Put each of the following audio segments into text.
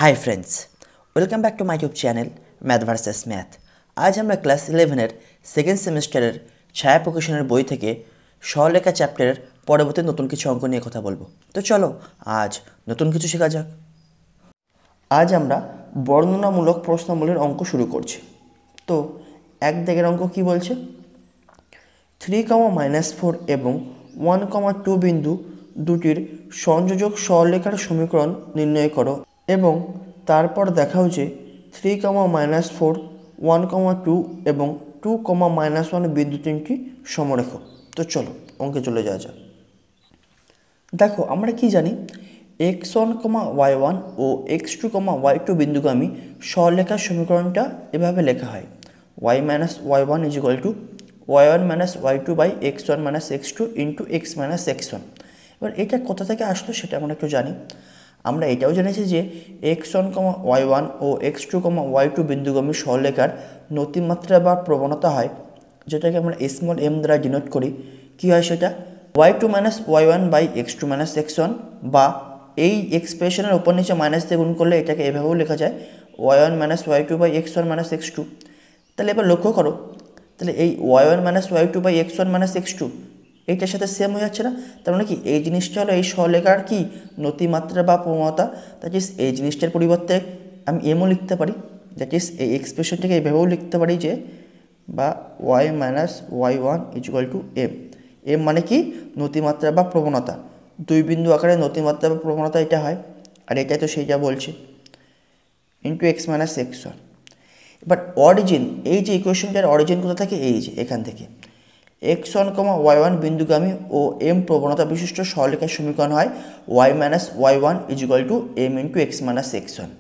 Hi friends, welcome back to my YouTube channel math versus math. আজ আমরা class 11-এর second সেমিস্টারের ছায়া প্রকাশনের বই থেকে সরলরেখা চ্যাপ্টারের পরবর্তী নতুন কিছু অঙ্ক নিয়ে কথা বলবো। তো চলো আজ নতুন কিছু শেখা যাক। আজ আমরা বর্ণনামূলক প্রশ্নাবলীর অঙ্ক শুরু করছি। তো এক দাগের অঙ্ক কি বলছে? 3, -4 এবং 1, 2 বিন্দু দুটির সংযোজক সরলরেখার সমীকরণ নির্ণয় করো এবং তারপর দেখাও যে 3, -4, 1, 2 এবং 2, -1 বিন্দু তিনটি সমরেখ। তো চলো অঙ্কে চলে যাওয়া যাক। দেখো আমরা কি জানি, x1, y1 ও x2, y2 বিন্দুগামী সরলরেখার সমীকরণটা এভাবে লেখা হয় y-y1 = y1 - y2 / x1 - x2 × x - x1। এবার এটা কোথা থেকে আসলো সেটা আমরা একটু জানি। আমরা এটাও জেনেছি যে x1, y1 ও x2, y2 বিন্দুগামী সরলরেখার নতিমাত্রা বা প্রবণতা হয়, যেটাকে আমরা m দ্বারা ডিনোট করি। কি হয় সেটা? y2 - y1 / x2 - x1, বা এই এক্সপ্রেশনের উপর নিচে মাইনাস দিয়ে গুণ করলে এটাকে এভাবেও লেখা যায় y1 - y2 / x1 - x2। তাহলে এবার লক্ষ্য করো, তাহলে এই y1 - y2 / x1 - x2 এইটার সাথে সেম হয়ে যাচ্ছে না? তার মানে কি এই জিনিসটা হলো এই সরলরেখার কি নতিমাত্রা বা প্রবণতা। দ্যাট ইজ এই জিনিসটার পরিবর্তে আমি এমও লিখতে পারি, দ্যাট ইজ এই এক্সপ্রেশনটাকে এইভাবেও লিখতে পারি যে বা y - y1 = m। এম মানে কি নতিমাত্রা বা প্রবণতা, দুই বিন্দু আকারে নতিমাত্রা বা প্রবণতা এটা হয়, আর এটাই তো সেইটা বলছে ইন্টু x - x1। এবার অরিজিন, এই যে ইকুয়েশনটার অরিজিন কোথা থেকে? এই যে এখান থেকে x1, y1 বিন্দুগামী ও m প্রবণতা বিশিষ্ট সরলরেখার সমীকরণ হয় y - y1 = m × x - x1।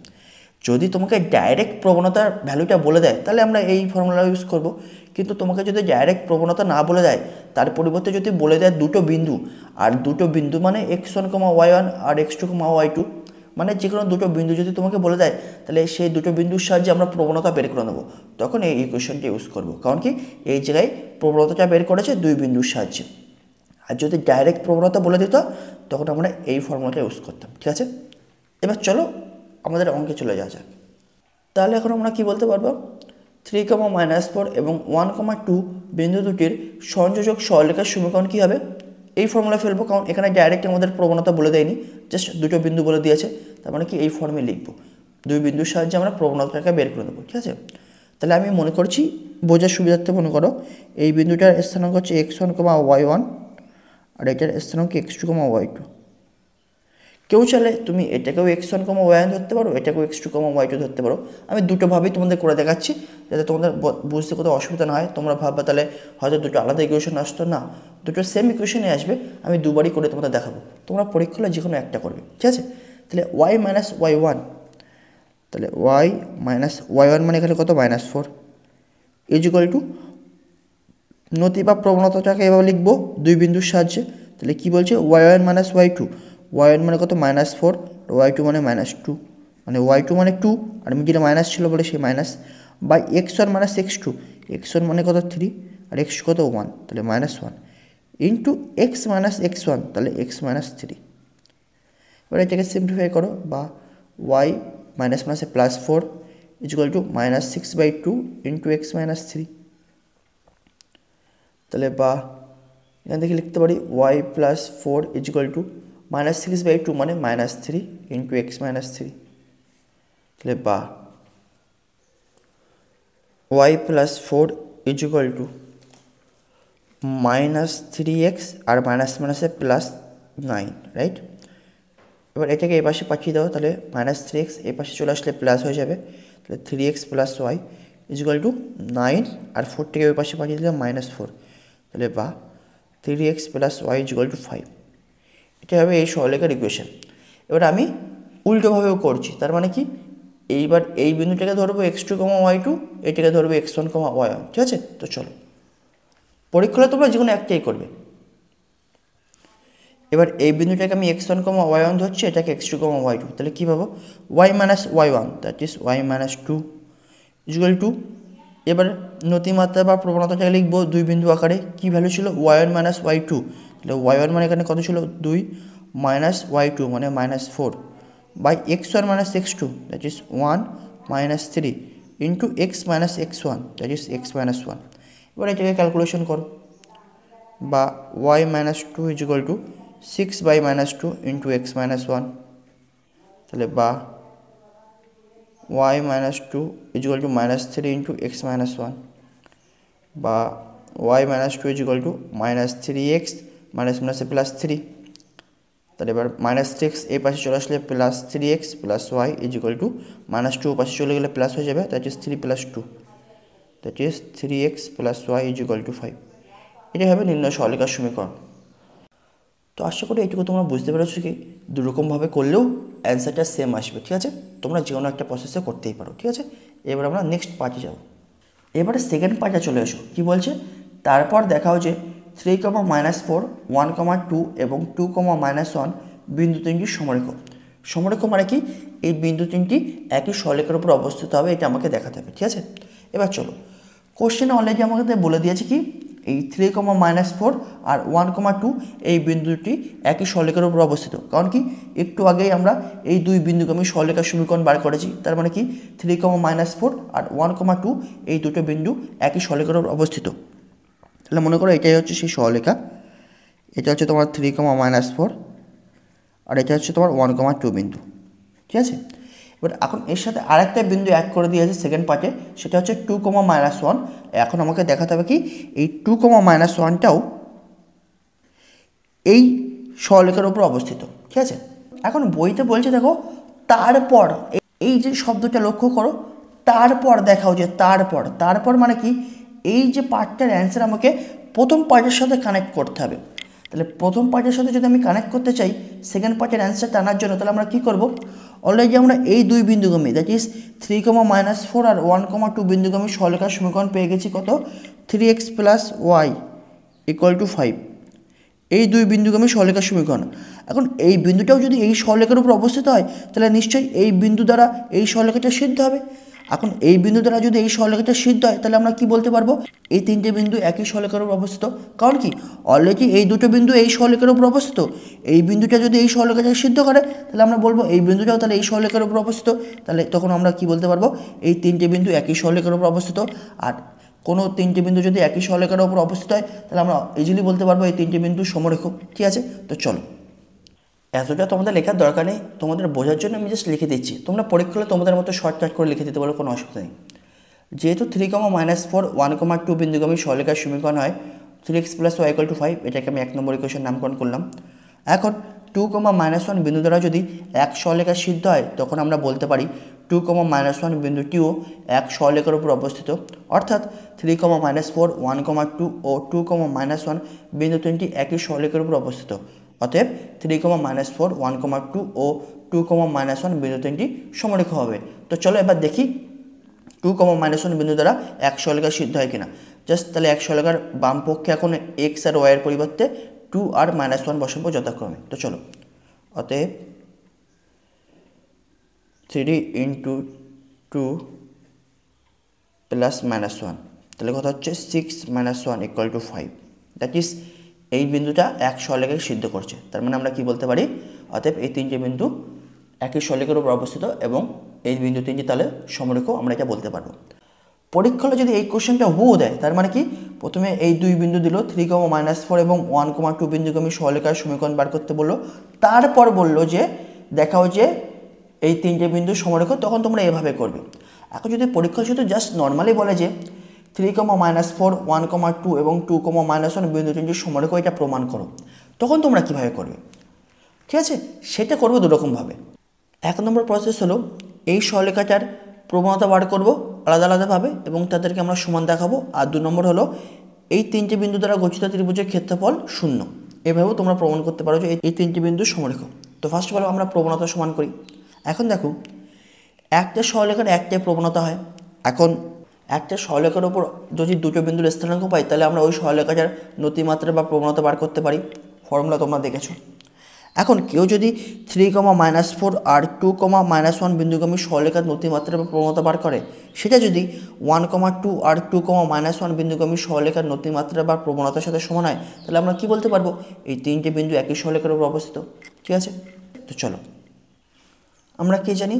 যদি তোমাকে ডাইরেক্ট প্রবণতার ভ্যালুটা বলে দেয় তাহলে আমরা এই ফর্মুলা ইউজ করব, কিন্তু তোমাকে যদি ডাইরেক্ট প্রবণতা না বলে দেয়, তার পরিবর্তে যদি বলে দেয় দুটো বিন্দু, আর দুটো বিন্দু মানে x1, y1 আর x2, y2, মানে যে কোনো দুটো বিন্দু যদি তোমাকে বলে দেয়, তাহলে সেই দুটো বিন্দুর সাহায্যে আমরা প্রবণতা বের করে নেবো। তখন এই ইকুয়েশনটা ইউজ করব, কারণ কি এই জায়গায় প্রবণতাটা বের করেছে দুই বিন্দুর সাহায্যে। আর যদি ডাইরেক্ট প্রবণতা বলে দিত তখন আমরা এই ফর্মুলাটা ইউজ করতাম। ঠিক আছে, এবার চলো আমাদের অঙ্কে চলে যাওয়া যাক। তাহলে এখন আমরা কি বলতে পারবো? 3, -4 এবং 1, 2 বিন্দু দুটির সংযোজক সরলরেখার সমীকরণ কী হবে? এই ফর্মুলা ফেলবো, কারণ এখানে ডাইরেক্ট আমাদের প্রবণতা বলে দেয়নি, জাস্ট দুটো বিন্দু বলে দিয়েছে। তার মানে কি এই ফর্মে লিখবো, দুই বিন্দুর সাহায্যে আমরা প্রবণতাটাকে বের করে দেবো। ঠিক আছে, তাহলে আমি মনে করছি বোঝার সুবিধার্থে মনে করো এই বিন্দুটার স্থানাঙ্ক হচ্ছে x1, y1, আর এটার স্থানাঙ্ক x2, y2। কেউ চাইলে তুমি এটাকেও x1, y1 ধরতে পারো, এটাকেও x2, y2 ধরতে পারো। আমি দুটোভাবেই তোমাদের করে দেখাচ্ছি যাতে তোমাদের বুঝতে কোথাও অসুবিধা না হয়। তোমরা ভাববে তাহলে হয়তো দুটো আলাদা ইকুয়েশন আসতো, না, দুটো সেম ইকুয়েশনে আসবে। আমি দুবারই করে তোমাদের দেখাবো, তোমরা পরীক্ষা হলে যে কোনো একটা করবে। ঠিক আছে, তাহলে y - y1, তাহলে y - y1 মানে এখানে কত? -4 = নতি বা প্রবণতাটাকে এভাবে লিখবো দুই বিন্দুর সাহায্যে। তাহলে কি বলছে? y1 - y2, y1 মানে কত? -4, y2 মানে -2, মানে y2 মানে 2, আর মিডিলে মাইনাস ছিল বলে সেই minus, by x1 - x2, x1 মানে কত? 3, আর x2 কত? 1, তাহলে -1 ইন্টু x - x1, তাহলে x - 3। এবার এটাকে সিম্পলিফাই করো, বা y -+4 = -6/2 ইন্টু x - 3। তাহলে বা এখান থেকে লিখতে পারি y + 4 = -6/2 মানে -3 ইন্টু x - 3। তাহলে বা y + 4 = -3x, আর +9, রাইট? এবার এটাকে এই পাশে পাঠিয়ে দাও, তাহলে -3x এই পাশে চলে আসলে প্লাস হয়ে যাবে। তাহলে 3x + y = 9, আর 4টাকে ওই পাশে পাঠিয়ে দিলাম -4। তাহলে বা 3x + y = 5। এটা হবে এই সরলরেখার ইকুয়েশন। এবার আমি উল্টোভাবেও করছি, তার মানে কি এইবার এই বিন্দুটাকে ধরবো x2, y2, এটাকে ধরবো x1, y1। ঠিক আছে, তো চলো পরীক্ষা হলে তোমরা যে কোনো একটাই করবে। এবার এই বিন্দুটাকে আমি x1, y1 ধরছি, এটাকে x2, y2। তাহলে কী পাবো? y - y1, that is y - 2 = এবার নতিমাত্রা বা প্রবণতাটাকে লিখবো দুই বিন্দু আকারে। কী ভ্যালু ছিল? y1 - y2, তাহলে y1 মানে এখানে কত ছিল? 2, -y2 মানে -4, by x1 minus x2 that is 1 minus 3 into x minus x1 that is x minus 1। এবার এটাকে ক্যালকুলেশন করো, বা y minus 2 is equal to 6 by minus 2 into x minus 1, তাহলে বা y minus 2 is equal to minus 3 into x minus 1, বা y minus 2 is equal to minus 3x minus মাইনাসে plus 3, তাহলে এবার মাইনাস 6 এই পাশে চলে আসলে plus 3x plus y is equal to minus 2 পাশে চলে গেলে প্লাস হয়ে যাবে, that is 3 plus 2 that is 3x plus y is equal two 5। এটাই হবে নির্ণয় সরলরেখার সমীকরণ। তো আশা করি এইটুকু তোমরা বুঝতে পেরেছো কি দুরকমভাবে করলেও অ্যান্সারটা সেম আসবে, ঠিক আছে। তোমরা যে কোনো একটা প্রসেসে করতেই পারো, ঠিক আছে। এবার আমরা নেক্সট পার্টে যাব। এবারে সেকেন্ড পার্টে চলে এসো। কী বলছে, তারপর দেখাও যে 3, -4, 1, 2 এবং 2, -1 বিন্দু তিনটির সমরেখ। সমরেখ মানে কি, এই বিন্দু তিনটি একই সরলরেখার উপর অবস্থিত হবে, এটা আমাকে দেখাতে হবে, ঠিক আছে। এবার চলো, কোশ্চেনে অলরেডি আমাকে বলে দিয়েছে কি এই 3, -4 আর 1, 2 এই বিন্দুটি একই সরলরেখার উপর অবস্থিত। কারণ কি, একটু আগেই আমরা এই দুই বিন্দুকে আমি সরলরেখার সমীকরণ বার করেছি। তার মানে কি 3, -4 আর 1, 2 এই দুটো বিন্দু একই সরলরেখার উপর অবস্থিত। তাহলে মনে করো এটাই হচ্ছে সেই সরলরেখা, এটা হচ্ছে তোমার 3, -4 আর এটা হচ্ছে তোমার 1, 2 বিন্দু, ঠিক আছে। এবার এখন এর সাথে আরেকটা বিন্দু অ্যাড করে দিয়েছে সেকেন্ড পার্টে, সেটা হচ্ছে 2, -1। এখন আমাকে দেখাতে হবে কি এই 2, -1টাও এই সরলরেখার উপর অবস্থিত, ঠিক আছে। এখন বইতে বলছে দেখো তারপর, এই যে শব্দটা লক্ষ্য করো, তারপর দেখাও যে তারপর মানে কি এই যে পার্টটার অ্যান্সার আমাকে প্রথম পার্টের সাথে কানেক্ট করতে হবে। তাহলে প্রথম পার্টের সাথে যদি আমি কানেক্ট করতে চাই সেকেন্ড পার্টের অ্যান্সারটা আনার জন্য, তাহলে আমরা কী করব, অলরেডি আমরা এই দুই বিন্দুগামী দ্যাট ইজ 3, -4 আর 1, 2 বিন্দুগামী সরলরেখার সমীকরণ পেয়ে গেছি কত, 3x plus y equal to 5। এই দুই বিন্দুগামী সরলরেখার সমীকরণ। এখন এই বিন্দুটাও যদি এই সরলরেখার উপর অবস্থিত হয় তাহলে নিশ্চয়ই এই বিন্দু দ্বারা এই সরলরেখাটা সিদ্ধ হবে। এখন এই বিন্দু দ্বারা যদি এই সরলরেখাটা সিদ্ধ হয় তাহলে আমরা কি বলতে পারবো, এই তিনটে বিন্দু একই সরলরেখার উপর অবস্থিত। কারণ কি অলরেডি এই দুটো বিন্দু এই সরলরেখার উপর অবস্থিত, এই বিন্দুটা যদি এই সরলরেখাটা সিদ্ধ করে তাহলে আমরা বলবো এই বিন্দুটাও তাহলে এই সরলরেখার উপর অবস্থিত। তাহলে তখন আমরা কি বলতে পারবো, এই তিনটে বিন্দু একই সরলরেখার উপর অবস্থিত। আর কোনো তিনটে বিন্দু যদি একই সরলরেখার উপর অবস্থিত হয় তাহলে আমরা ইজিলি বলতে পারবো এই তিনটে বিন্দু সমরেখ, ঠিক আছে। তো চলো, এতটা তোমাদের লেখার দরকার নেই, তোমাদের বোঝার জন্য আমি জাস্ট লিখে দিচ্ছি। তোমরা পরীক্ষা হলে তোমাদের মতো শর্টকাট করে লিখে দিতে পারো, কোনো অসুবিধা নেই। যেহেতু 3, -4, 1, 2 বিন্দুগামী সরলরেখার সমীকরণ হয় 3x plus y equal to 5, এটাকে আমি 1 নম্বর ইকুয়েশন নামকরণ করলাম। এখন 2, -1 বিন্দু দ্বারা যদি এক সরলরেখা সিদ্ধ হয় তখন আমরা বলতে পারি 2, -1 বিন্দুটিও এক সরলরেখার উপর অবস্থিত। অর্থাৎ 3, -4, 1, 2 ও 2, -1 বিন্দু তিনটি একই সরলরেখার উপর অবস্থিত। অতএব 3, -4, 1, 2 ও 2, -1 বিন্দু তিনটি সমরেখ হবে। তো চলো এবার দেখি 2, -1 বিন্দু দ্বারা এক সরলরেখা সিদ্ধ হয় কিনা। জাস্ট তাহলে এক সরলরেখার বাম পক্ষে এখন এক্স আর ওয়াইয়ের পরিবর্তে 2 আর -1 বসাবো যথাক্রমে। তো চলো, অতএব 3 × 2 প্লাস -1, তাহলে কথা হচ্ছে 6 - 1 ইকুয়াল টু 5। দ্যাট ইজ এই বিন্দুটা এক সরলরেখাকে সিদ্ধ করছে। তার মানে আমরা কি বলতে পারি, অতএব এই তিনটে বিন্দু একই সরলরেখার উপর অবস্থিত এবং এই বিন্দু তিনটি তাহলে সমরেখ, আমরা এটা বলতে পারবো। পরীক্ষা হলে যদি এই কোশ্চেনটা হুও দেয় তার মানে কি, প্রথমে এই দুই বিন্দু দিল 3, -4 এবং 1, 2 বিন্দুগামী সরলরেখার সমীকরণ বার করতে বললো। তারপর বললো যে দেখাও যে এই তিনটে বিন্দু সমরেখ, তখন তোমরা এভাবে করবে। এখন যদি পরীক্ষা শুধু জাস্ট নর্মালি বলে যে 3, -4, 1, 2 এবং 2, -1 বিন্দু তিনটি সমরেখ, এটা প্রমাণ করো, তখন তোমরা কীভাবে করবে, ঠিক আছে। সেটা করবো দুরকমভাবে। 1 নম্বর প্রসেস হলো এই সরলরেখাটার প্রবণতা বার করব আলাদা আলাদাভাবে এবং তাদেরকে আমরা সমান দেখাবো। আর 2 নম্বর হলো এই তিনটে বিন্দু দ্বারা গঠিত ত্রিভুজের ক্ষেত্রফল 0, এভাবেও তোমরা প্রমাণ করতে পারো যে এই তিনটে বিন্দু সমরেখ। তো ফার্স্ট অফ অল আমরা প্রবণতা সমান করি। এখন দেখো একটা সরলরেখার একটাই প্রবণতা হয়। এখন একটা সরলরেখার উপর যদি দুটো বিন্দুর স্থানাঙ্ক পাই তাহলে আমরা ওই সরলরেখাটার নতিমাত্রা বা প্রবণতা বার করতে পারি। ফর্মুলা তোমরা দেখেছো। এখন কেউ যদি 3, -4 আর 2, -1 বিন্দুগামী সরলরেখার নতিমাত্রা বা প্রবণতা বার করে, সেটা যদি 1, 2 আর 2, -1 বিন্দুগামী সরলরেখার নতিমাত্রা বা প্রবণতার সাথে সমান হয় তাহলে আমরা কি বলতে পারবো, এই তিনটে বিন্দু একই সরলরেখার উপর অবস্থিত, ঠিক আছে। তো চলো আমরা কি জানি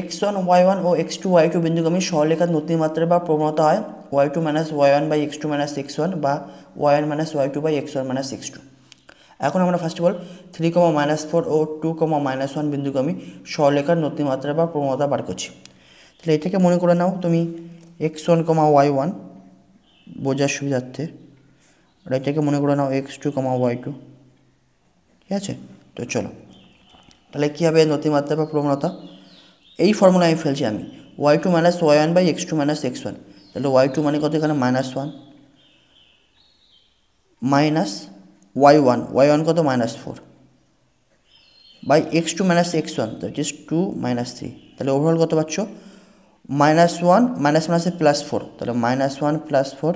x1 y1 ও x2 y2 বিন্দুগামী সরলরেখার নতিমাত্রা বা প্রবণতা হয় y2 minus y1 by x2 minus x1 বা y1 minus y2 by x1 minus x2। এখন আমরা ফার্স্ট অফ অল 3,-4 ও 2,-1 বিন্দুগামী সরলরেখার নতিমাত্রা বা প্রবণতা বার করছি। তাহলে এটাকে মনে করে নাও তুমি x1, y1 বোঝার সুবিধার্থে, আর এটাকে মনে করে নাও x2, y2। ঠিক আছে, তো চলো তাহলে কী হবে নতিমাত্রা বা প্রবণতা, এই ফর্মুলা আমি ফেলছি আমি y2 minus y1 by x2 minus x1। তাহলে y2 মানে কত এখানে -1 মাইনাস y1 কত -4 by x2 minus x1 that is 2 minus 3। তাহলে ওভারঅল কত পাচ্ছ -1 মাইনাস মাইনাসে +4, তাহলে -1 + 4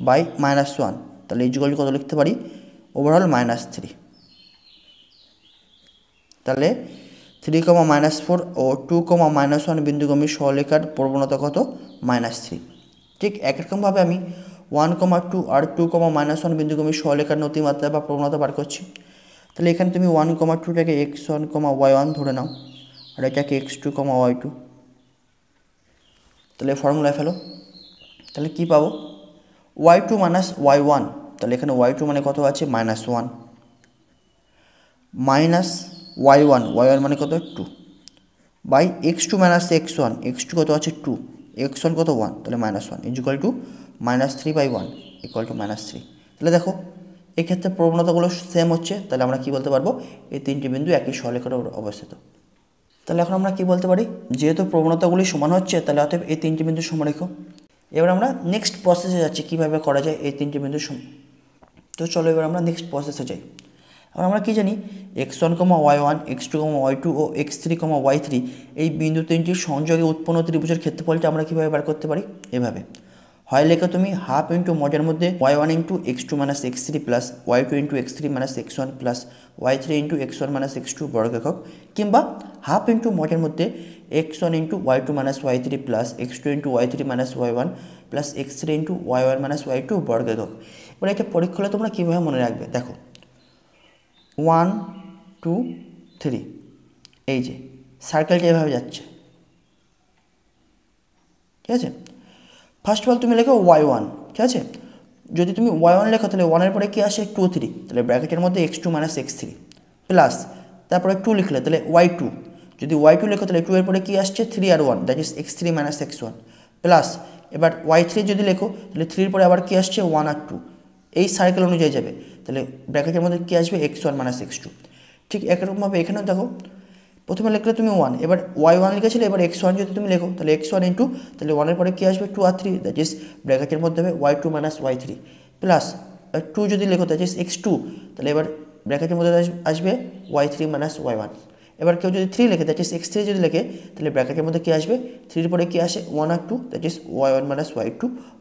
বাই -1, তাহলে ইকুয়াল কত লিখতে পারি ওভারঅল -3। তাহলে 3,-4 ও 2,-1 বিন্দুগামী সরলরেখার প্রবণতা কত -3। ঠিক একরকমভাবে আমি 1,2 আর 2,-1 বিন্দুগামী সরলরেখার নতিমাত্রা বা প্রবণতা বার করছি। তাহলে এখানে তুমি 1,2টাকে x1, y1 ধরে নাও, আর এটাকে x2, y2। তাহলে ফর্মুলায় ফেলো, তাহলে কি পাবো y2 মাইনাস y1, তাহলে এখানে y2 মানে কত আছে -1 মাইনাস y1 মানে কত 2 বাই x2 মাইনাস x1 কত আছে 2, x1 কত 1, তাহলে -1 ইকুয়াল টু -3/1 ইকুয়াল টু -3। তাহলে দেখো এক্ষেত্রে প্রবণতাগুলো সেম হচ্ছে, তাহলে আমরা কি বলতে পারবো এই তিনটি বিন্দু একই সরলরেখায় অবস্থিত। তাহলে এখন আমরা কি বলতে পারি যেহেতু প্রবণতাগুলি সমান হচ্ছে তাহলে অতএব এই তিনটি বিন্দু সমরেখ। এবার আমরা নেক্সট প্রসেসে যাচ্ছি কীভাবে করা যায় এই তিনটি বিন্দু তো চলো এবার আমরা নেক্সট প্রসেসে যাই। আর আমরা কি জানি x1, y1, x2, y2 ও x3, y3 এই বিন্দু তিনটির সংযোগে উৎপন্ন ত্রিভুজের ক্ষেত্রফলটা আমরা কীভাবে বার করতে পারি এভাবে, হয় লেখো তুমি হাফ ইন্টু মজার মধ্যে y1 into x2 minus x3 plus y2 into x3 minus x1 plus y3 into x1 minus x2 বর্গ একক, কিংবা হাফ ইন্টু মজার মধ্যে x1 into y2 minus y3 plus x2 into y3 minus y1 plus x3 into y1 minus y2 বর্গ একক। এবার এটা পরীক্ষা হলে তোমরা কীভাবে মনে রাখবে দেখো 1, 2, 3 এই যে সার্কেলটা এভাবে যাচ্ছে। ঠিক আছে, ফার্স্ট অফ অল তুমি লেখো y1। ঠিক আছে, যদি তুমি y1 লেখো তাহলে 1-এর পরে কী আসে 2, 3, তাহলে ব্র্যাকেটের মধ্যে x2 মাইনাস x3 প্লাস তারপরে 2 লিখলে তাহলে y2, যদি y2 লেখো তাহলে 2-এর পরে কী আসছে 3 আর 1 that is x3 minus x1 plus এবার y3 যদি লেখো তাহলে 3-এর পরে আবার কী আসছে 1 আর 2, এই সার্কেল অনুযায়ী যাবে, তাহলে ব্র্যাকেটের মধ্যে কী আসবে x1 মাইনাস x2। ঠিক একরকমভাবে এখানেও দেখো প্রথমে লিখলে তুমি 1, এবার y1 লিখেছিলে, এবার x1 যদি তুমি লেখো তাহলে x1 ইন্টু তাহলে 1-এর পরে কী আসবে 2 আর 3 দ্যাট ইজ ব্র্যাকেটের মধ্যে হবে y2 মাইনাস y3 প্লাস 2 যদি লেখো দ্যাট ইজ x2, তাহলে এবার ব্র্যাকেটের মধ্যে আসবে y3 মাইনাস y1। এবার কেউ যদি 3 লেখে দ্যাট ইজ x3 যদি লেখে তাহলে ব্র্যাকেটের মধ্যে কী আসবে 3-এর পরে কী আসে 1 আর 2 that is y1 minus y2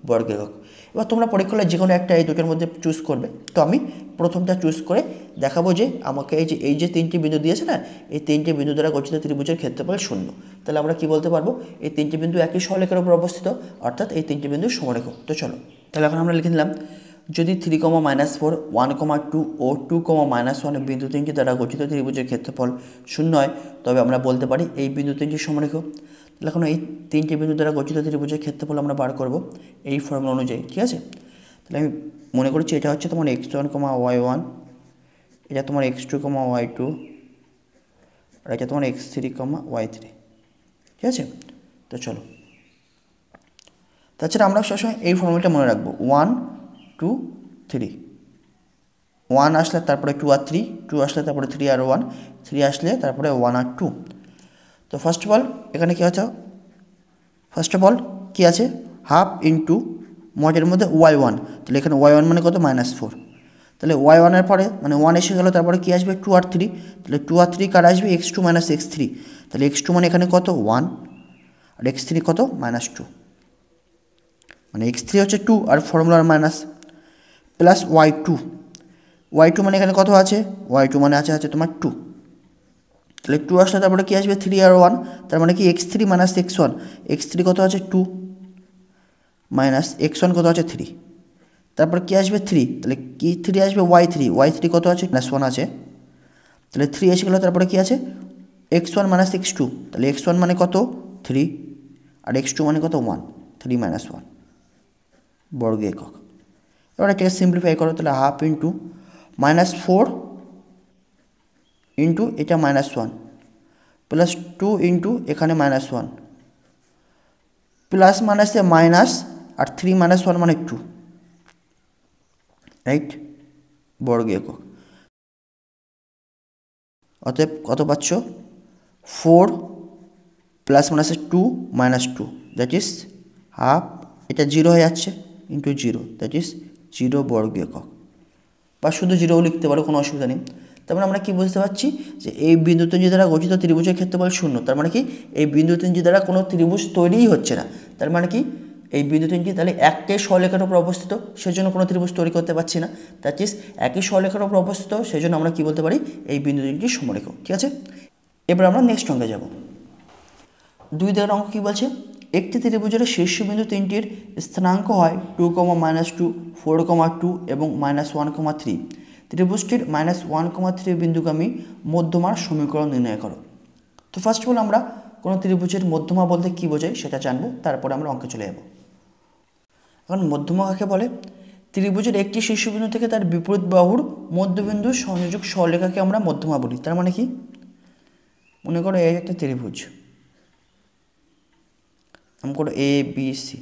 বর্গ একক। এবার তোমরা পরীক্ষা হলে যে কোনো একটা এই দুটোর মধ্যে চুজ করবে, তো আমি প্রথমটা চুজ করে দেখাবো যে আমাকে এই যে তিনটি বিন্দু দিয়েছে না, এই তিনটি বিন্দু দ্বারা গঠিত ত্রিভুজের ক্ষেত্রফল 0। তাহলে আমরা কি বলতে পারবো এই তিনটি বিন্দু একই সরলরেখার উপর অবস্থিত, অর্থাৎ এই তিনটি বিন্দু সমরেখ। তো চলো তাহলে এখন আমরা লিখে নিলাম যদি 3,-4, 1,2 ও 2,-1 বিন্দু তিনটি দ্বারা গঠিত ত্রিভুজের ক্ষেত্রফল 0 হয় তবে আমরা বলতে পারি এই বিন্দু তিনটি সমরেখ। তাহলে এখন এই তিনটি বিন্দু দ্বারা গঠিত ত্রিভুজের ক্ষেত্রফল আমরা বার করব এই ফর্মুলা অনুযায়ী। ঠিক আছে, তাহলে আমি মনে করছি এটা হচ্ছে তোমার x1, y1, এটা তোমার x2, y2, আর এটা তোমার x3, y3। ঠিক আছে, তো চলো তাছাড়া আমরা সবসময় এই ফর্মুলাটা মনে রাখবো 1, 2, 3, 1 আসলে তারপরে 2 আর 3, 2 আসলে তারপরে 3 আর 1, 3 আসলে তারপরে 1 আর 2। তো ফার্স্ট অফ অল এখানে কী আছে ফার্স্ট অফ অল কী আছে হাফ ইন্টু মজের মধ্যে y1, তাহলে এখানে y1 মানে কত -4, তাহলে y1-এর পরে মানে 1 এসে গেল, তারপরে কী আসবে 2 আর 3, তাহলে 2 আর 3 কার আসবে x2 মাইনাস x3, তাহলে x2 মানে এখানে কত 1 আর x3 কত -2, মানে x3 হচ্ছে 2 আর ফর্মুলার মাইনাস প্লাস y2 মানে এখানে কত আছে y2 মানে আছে তোমার 2, তাহলে 2 আসলে তারপরে কী আসবে 3 আর 1, তার মানে কি x3 মাইনাস x1 কত আছে 2 মাইনাস x1 কত আছে 3, তারপর কি আসবে 3, তাহলে কি 3 আসবে y3 কত আছে -1 আছে, তাহলে 3 এসে গেল, তারপরে কি আছে x1 মাইনাস x2, তাহলে x1 মানে কত 3 আর x2 মানে কত 1, 3 মাইনাস 1 বর্গ একক। এবার এটাকে সিম্পলিফাই করো, তাহলে হাফ ইন্টু -4 ইন্টু এটা -1 প্লাস 2 ইন্টু এখানে -1 প্লাস মাইনাসে মাইনাস আর 3 মাইনাস 1 মানে 2, রাইট বর্গ একক। অতএব কত পাচ্ছ 4 প্লাস মাইনাসে 2 মাইনাস 2 দ্যাট ইজ হাফ, এটা 0 হয়ে যাচ্ছে ইন্টু 0 দ্যাট ইজ 0 বর্গ একক, বা শুধু 0ও লিখতে পারো, কোনো অসুবিধা নেই। তার মানে আমরা কি বুঝতে পারছি যে এই বিন্দু তিনজি দ্বারা গঠিত ত্রিভুজের ক্ষেত্রফল 0, তার মানে কি এই বিন্দু তিনজি দ্বারা কোনো ত্রিভুজ তৈরিই হচ্ছে না। তার মানে কি এই বিন্দু তিনটি তাহলে একই সরলরেখার উপর অবস্থিত, সেজন্য কোনো ত্রিভুজ তৈরি করতে পারছি না। দ্যাট ইজ একই সরলরেখার উপর অবস্থিত, সেজন্য আমরা কি বলতে পারি এই বিন্দু তিনটি সমরেখ। ঠিক আছে, এবার আমরা নেক্সট অঙ্কে যাব। 2 দাগের অঙ্ক কী বলছে, একটি ত্রিভুজের শীর্ষবিন্দু তিনটির স্থানাঙ্ক হয় 2, -2, 4, 2 এবং -1, 3। ত্রিভুজটির -1, 3 বিন্দুগামী মধ্যমার সমীকরণ নির্ণয় করো। তো ফার্স্ট অফ অল আমরা কোনো ত্রিভুজের মধ্যমা বলতে কী বোঝায় সেটা জানবো, তারপরে আমরা অঙ্কে চলে যাব। এখন মধ্যমা কাকে বলে, ত্রিভুজের একটি শীর্ষবিন্দু থেকে তার বিপরীত বাহুর মধ্যবিন্দু সংযোজক সরলরেখাকে আমরা মধ্যমা বলি। তার মানে কি, মনে করো এই একটা ত্রিভুজ, মনে করো এ বি সি।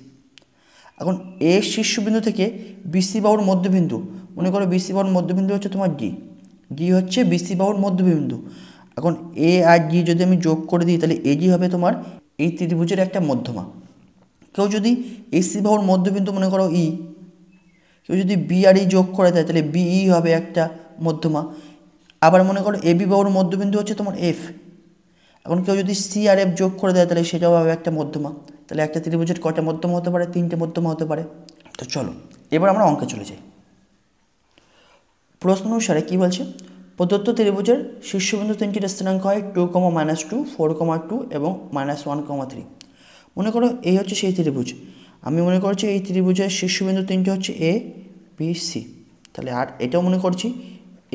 এখন এ শীর্ষবিন্দু থেকে বিসি বাহুর মধ্যবিন্দু, মনে করো বিসি বাহুর মধ্যবিন্দু হচ্ছে তোমার ডি, ডি হচ্ছে বিসি বাহুর মধ্যবিন্দু। এখন এ আর ডি যদি আমি যোগ করে দিই তাহলে এডি হবে তোমার এই ত্রিভুজের একটা মধ্যমা। কেউ যদি এসি বাহুর মধ্যবিন্দু মনে করো ই, কেউ যদি বি আর ই যোগ করে দেয় তাহলে বিই হবে একটা মধ্যমা। আবার মনে করো এবি বাহুর মধ্যবিন্দু হচ্ছে তোমার এফ, এখন কেউ যদি সি আর এফ যোগ করে দেয় তাহলে সেটাও হবে একটা মধ্যমা। তাহলে একটা ত্রিভুজের কটা মধ্যমা হতে পারে, 3টে মধ্যমা হতে পারে। তো চলো এবার আমরা অঙ্কে চলে যাই। প্রশ্ন অনুসারে কী বলছে, প্রদত্ত ত্রিভুজের শীর্ষবিন্দু তিনটির স্থানাঙ্ক হয় 2, -2, 4, 2 এবং -1, 3। মনে করো এই হচ্ছে সেই ত্রিভুজ, আমি মনে করছি এই ত্রিভুজের শীর্ষবিন্দু তিনটি হচ্ছে এ বি সি। তাহলে আর এটাও মনে করছি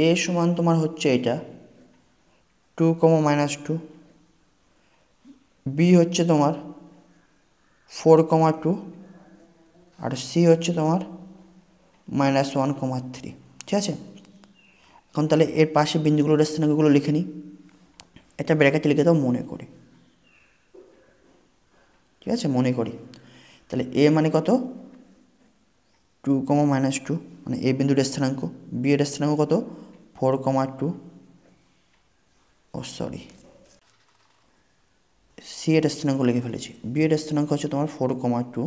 এ সমান তোমার হচ্ছে এটা 2, -2, বি হচ্ছে তোমার 4, 2 আর সি হচ্ছে তোমার -1, 3। ঠিক আছে, এখন তাহলে এর পাশে বিন্দুগুলোর স্থানাঙ্কগুলো লিখে নিই, এটা ব্র্যাকেটে লিখে দাও মনে করি। ঠিক আছে, মনে করি। তাহলে এ মানে কত 2, -2 মানে এ বিন্দুর স্থানাঙ্ক, বি এর স্থানাঙ্ক কত 4, 2 সি এর স্থানাঙ্ক লিখে ফেলেছি, বি এর স্থানাঙ্ক হচ্ছে তোমার 4, 2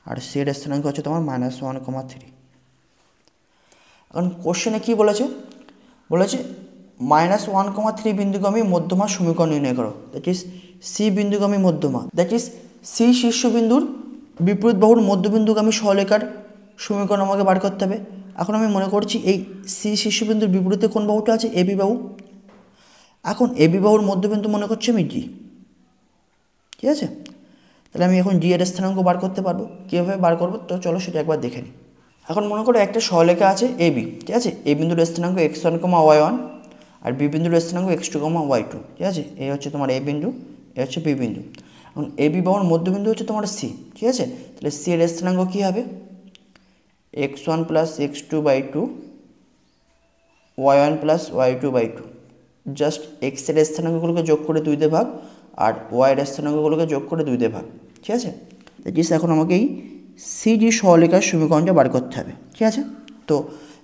আর সি এর স্থানাঙ্ক হচ্ছে তোমার -1, 3। এখন কোশ্চেনে কী বলেছে, বলেছে -1, 3 বিন্দুগামী মধ্যমা সমীকরণ নির্ণয় করো। দ্যাট ইজ সি বিন্দুগামী মধ্যমা, দ্যাট ইজ সি শীর্ষবিন্দুর বিপরীত বাহুর মধ্যবিন্দুগামী সরলরেখার সমীকরণ আমাকে বার করতে হবে। এখন আমি মনে করছি এই সি শীর্ষবিন্দুর বিপরীতে কোন বাহুটা আছে, এবি বাহু। এখন এবি বাহুর মধ্যবিন্দু মনে করছি আমি ডি। ঠিক আছে, তাহলে আমি এখন ডি এর স্থানাঙ্ক বার করতে পারবো। কীভাবে বার করবো তো চলো সেটা একবার দেখে নিই। এখন মনে করো একটা সরলরেখা আছে এবি, ঠিক আছে, এ বিন্দুর স্থানাঙ্ক x1, y1 আর বি বিন্দুর স্থানাঙ্ক x2, y2। ঠিক আছে, এই হচ্ছে তোমার এ বিন্দু, এ হচ্ছে বি বিন্দু। এখন এবি বাহুর মধ্যবিন্দু হচ্ছে তোমার সি। ঠিক আছে, তাহলে সি এর স্থানাঙ্ক কী হবে x1 + x2/2 y1 + y2/2। Just x এর স্থানাঙ্কগুলোকে যোগ করে 2 দিয়ে ভাগ আর ওয়াই এর স্থানাঙ্কগুলোকে যোগ করে 2 দিয়ে ভাগ। ঠিক আছে, জাস্ট এখন আমাকে এই সিডি সরলরেখার সমীকরণটা বার করতে হবে। ঠিক আছে, তো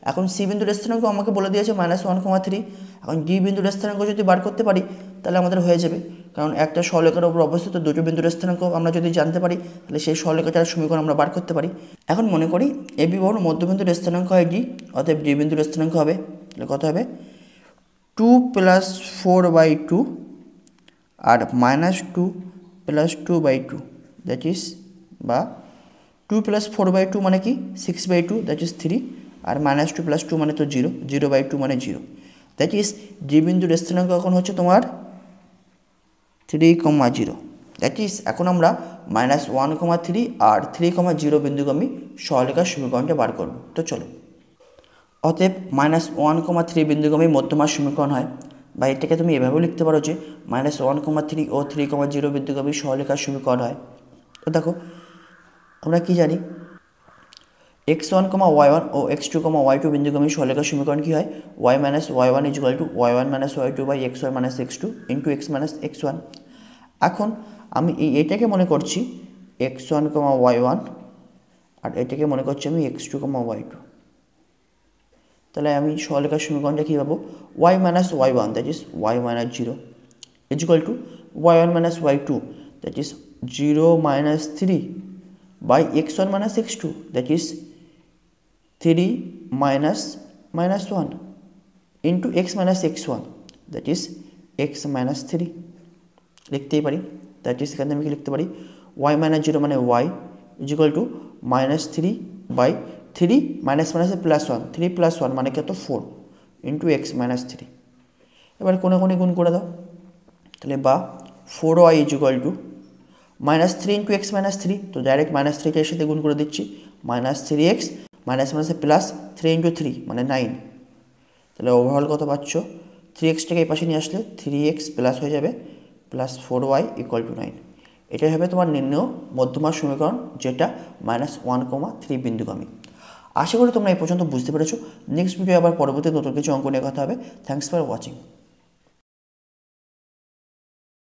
এখন সি বিন্দুর স্থানাঙ্ক আমাকে বলে দিয়েছে -1, 3। এখন ডি বিন্দুর স্থানাঙ্ক যদি বার করতে পারি তাহলে আমাদের হয়ে যাবে, কারণ একটা সরলরেখার উপর অবস্থিত দুটো বিন্দুর স্থানাঙ্ক আমরা যদি জানতে পারি তাহলে সেই সরলরেখাটার সমীকরণ আমরা বার করতে পারি। এখন মনে করি এবি বাহুর মধ্যবিন্দুর স্থানাঙ্ক হয় ডি, অতএব ডি বিন্দুর স্থানাঙ্ক হবে, তাহলে কত হবে 2 + 4/2 আর -2 + 2/2 দ্যাট ইজ, বা 2 + 4/2 মানে কি 6/2 দ্যাট ইজ 3 আর -2 + 2 মানে তো 0, 0/2 মানে 0। দ্যাট ইজ ডি বিন্দুর স্থানাঙ্ক এখন হচ্ছে তোমার 3, 0। দ্যাট ইজ এখন আমরা -1, 3 আর 3, 0 বিন্দুগামী সরলরেখার সমীকরণটা বার করব। তো চলো, অতএব -1,3 বিন্দুগামী মধ্যমার সমীকরণ হয়, বা এটাকে তুমি এভাবেও লিখতে পারো যে -1,3 ও 3,0 বিন্দুগামী সরলরেখার সমীকরণ হয়। তো দেখো আমরা কি জানি, x1, y1 ও x2, y2 বিন্দুগামী সরলরেখার সমীকরণ কি হয়, y - y1 = y1 - y2 xy - x2 x - x1। এখন আমি এটাকে মনে করছি x1, y1, আর এটাকে মনে করছি আমি x2, y2। তাহলে আমি সরলরেখার সমীকরণটা কী পাবো, y - y1 that is y - 0 y1 - y2 that is 0 - 3 by x1 - x2 that is 3 - -1 into x - x1 that is x - 3 লিখতেই পারি। দ্যাট ইজ এখানে আমি কি লিখতে পারি, y - 0 মানে y -3 বাই 3 +1 3 + 1 মানে কত 4 ইন্টু x - 3। এবার কোণে গুণ করে দাও, তাহলে বা 4y -3 ইন্টু x - 3, তো ডাইরেক্ট -3কে এর সাথে গুণ করে দিচ্ছি, -3x +3 ইন্টু 3 মানে 9। তাহলে ওভারঅল কত পাচ্ছ, 3xটাকে এই পাশে নিয়ে আসলে 3x প্লাস হয়ে যাবে +4y = 9। এটাই হবে তোমার নির্ণেয় মধ্যমার সমীকরণ, যেটা -1,3 বিন্দুগামী। আশা করি তোমরা এই পর্যন্ত বুঝতে পেরেছো। নেক্সট ভিডিও আবার পরবর্তী নতুন কিছু অঙ্ক নিয়ে কথা হবে। Thanks for watching.